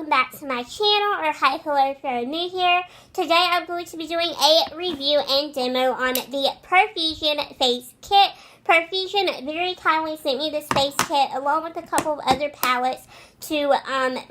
welcome back to my channel, or hi, hello if you're new here. Today I'm going to be doing a review and demo on the Profusion face kit. Profusion very kindly sent me this face kit along with a couple of other palettes to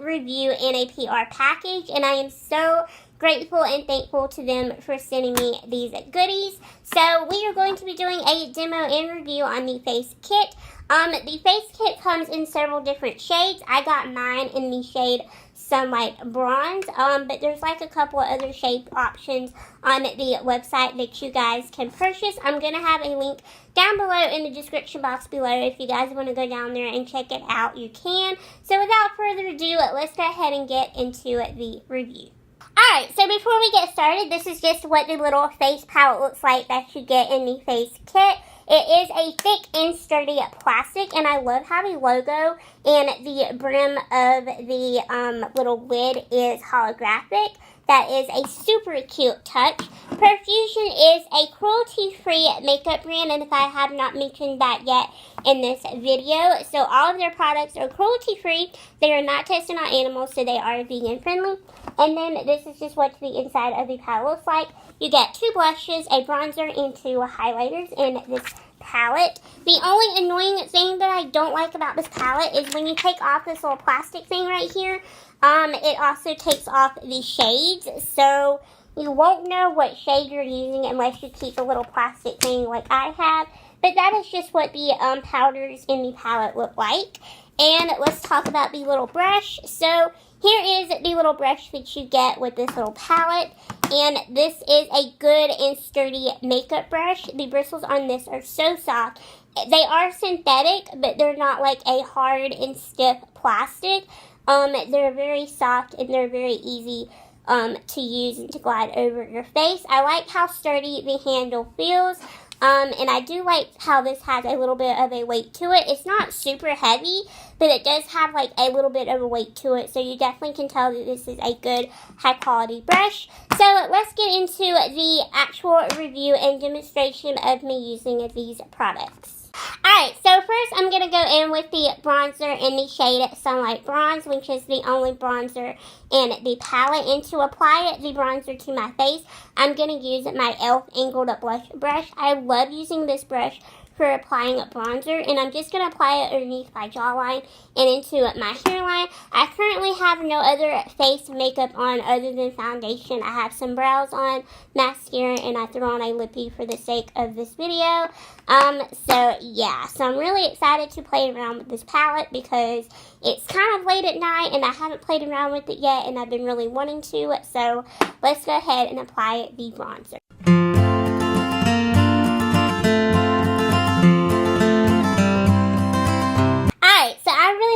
review in a PR package, and I am so grateful and thankful to them for sending me these goodies. So we are going to be doing a demo and review on the face kit. The face kit comes in several different shades. I got mine in the shade Sunlight Bronze, but there's like a couple of other shade options on the website that you guys can purchase. I'm going to have a link down below in the description box below. If you guys want to go down there and check it out, you can. So without further ado, let's go ahead and get into the review. Alright, so before we get started, this is just what the little face palette looks like that you get in the face kit. It is a thick and sturdy plastic, and I love how the logo and the brim of the little lid is holographic. That is a super cute touch. Profusion is a cruelty-free makeup brand, and if I have not mentioned that yet in this video, so all of their products are cruelty-free. They are not tested on animals, so they are vegan-friendly. And then this is just what the inside of the palette looks like. You get 2 blushes, a bronzer, and 2 highlighters in this palette. The only annoying thing that I don't like about this palette is when you take off this little plastic thing right here, it also takes off the shades, so you won't know what shade you're using unless you keep a little plastic thing like I have. But that is just what the powders in the palette look like. And let's talk about the little brush. So here is the little brush that you get with this little palette. And this is a good and sturdy makeup brush. The bristles on this are so soft. They are synthetic, but they're not like a hard and stiff plastic. They're very soft and they're very easy to use and to glide over your face. I like how sturdy the handle feels. And I do like how this has a little bit of a weight to it. It's not super heavy, but it does have like a little bit of a weight to it. So you definitely can tell that this is a good high quality brush. So let's get into the actual review and demonstration of me using these products. Alright, so first I'm going to go in with the bronzer in the shade Sunlight Bronze, which is the only bronzer in the palette. And to apply the bronzer to my face, I'm going to use my e.l.f. Angled Blush Brush. I love using this brush for applying a bronzer, and I'm just going to apply it underneath my jawline and into my hairline. I currently have no other face makeup on other than foundation. I have some brows on, mascara, and I threw on a lippy for the sake of this video. So yeah, so I'm really excited to play around with this palette because it's kind of late at night and I haven't played around with it yet, and I've been really wanting to. So let's go ahead and apply the bronzer.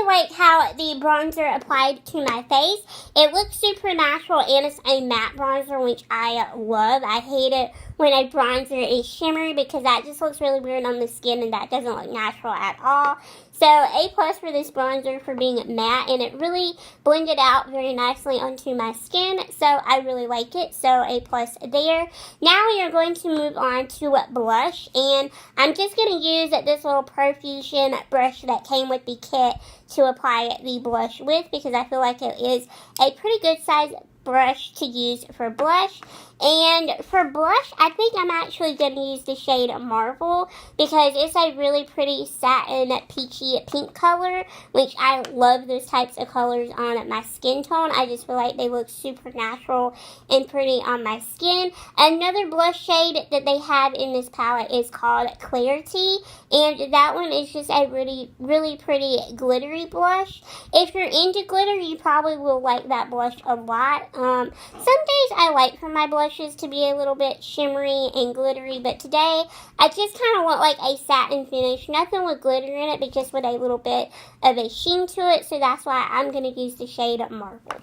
Like how the bronzer applied to my face. It looks super natural, and it's a matte bronzer, which I love. I hate it when a bronzer is shimmery because that just looks really weird on the skin, and that doesn't look natural at all. So A+ for this bronzer for being matte, and it really blended out very nicely onto my skin, so I really like it. So A+ there. Now we are going to move on to blush, and I'm just going to use this little Profusion brush that came with the kit to apply the blush with, because I feel like it is a pretty good size brush to use for blush. And for blush, I think I'm actually going to use the shade Marvel because it's a really pretty satin peachy pink color, which I love those types of colors on my skin tone. I just feel like they look super natural and pretty on my skin. Another blush shade that they have in this palette is called Clarity, and that one is just a really pretty glittery blush. If you're into glitter, you probably will like that blush a lot. Some days I like for my blushes to be a little bit shimmery and glittery, but today I just kind of want like a satin finish. Nothing with glitter in it, but just with a little bit of a sheen to it. So that's why I'm going to use the shade Marvel.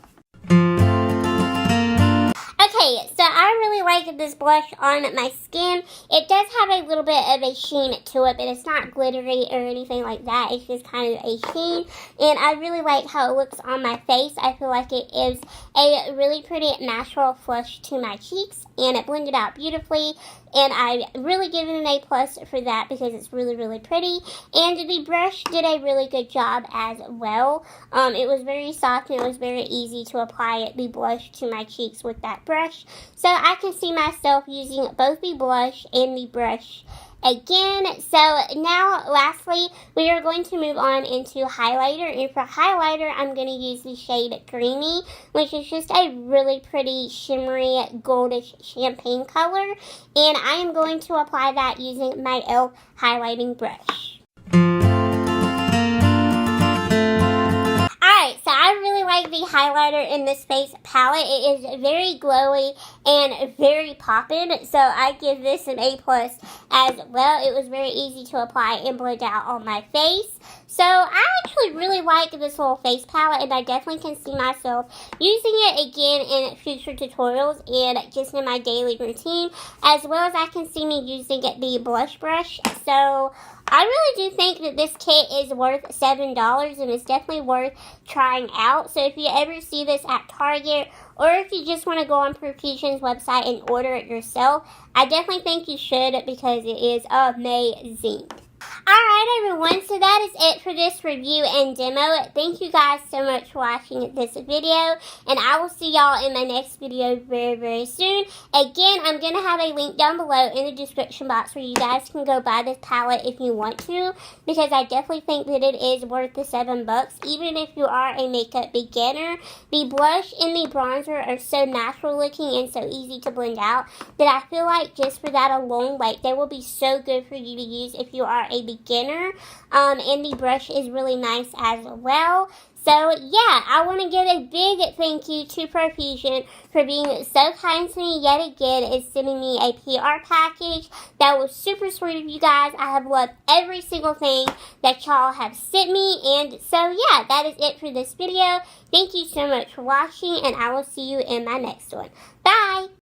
Okay, Okay, so I really like this blush on my skin. It does have a little bit of a sheen to it, but it's not glittery or anything like that. It's just kind of a sheen, and I really like how it looks on my face. I feel like it gives a really pretty natural flush to my cheeks, and it blended out beautifully, and I really give it an A+ for that because it's really, really pretty. And the brush did a really good job as well. It was very soft, and it was very easy to apply the blush to my cheeks with that brush. So I can see myself using both the blush and the brush again. So now lastly, we are going to move on into highlighter, and for highlighter I'm going to use the shade Creamy, which is just a really pretty shimmery goldish champagne color, and I am going to apply that using my e.l.f. highlighting brush. Alright, so I really like the highlighter in this face palette. It is very glowy and very poppin', so I give this an A+ as well. It was very easy to apply and blend out on my face. So I actually really like this little face palette, and I definitely can see myself using it again in future tutorials and just in my daily routine, as well as I can see me using the blush brush. So I really do think that this kit is worth $7, and it's definitely worth trying out. So if you ever see this at Target, or if you just want to go on Profusion's website and order it yourself, I definitely think you should because it is amazing. Alright everyone, so that is it for this review and demo. Thank you guys so much for watching this video, and I will see y'all in my next video very, very soon. Again, I'm going to have a link down below in the description box where you guys can go buy this palette if you want to, because I definitely think that it is worth the $7, even if you are a makeup beginner. The blush and the bronzer are so natural looking and so easy to blend out that I feel like just for that alone, like, they will be so good for you to use if you are a beginner, and the brush is really nice as well. So yeah, I want to give a big thank you to Profusion for being so kind to me yet again and sending me a PR package. That was super sweet of you guys. I have loved every single thing that y'all have sent me, and so yeah, that is it for this video. Thank you so much for watching, and I will see you in my next one. Bye!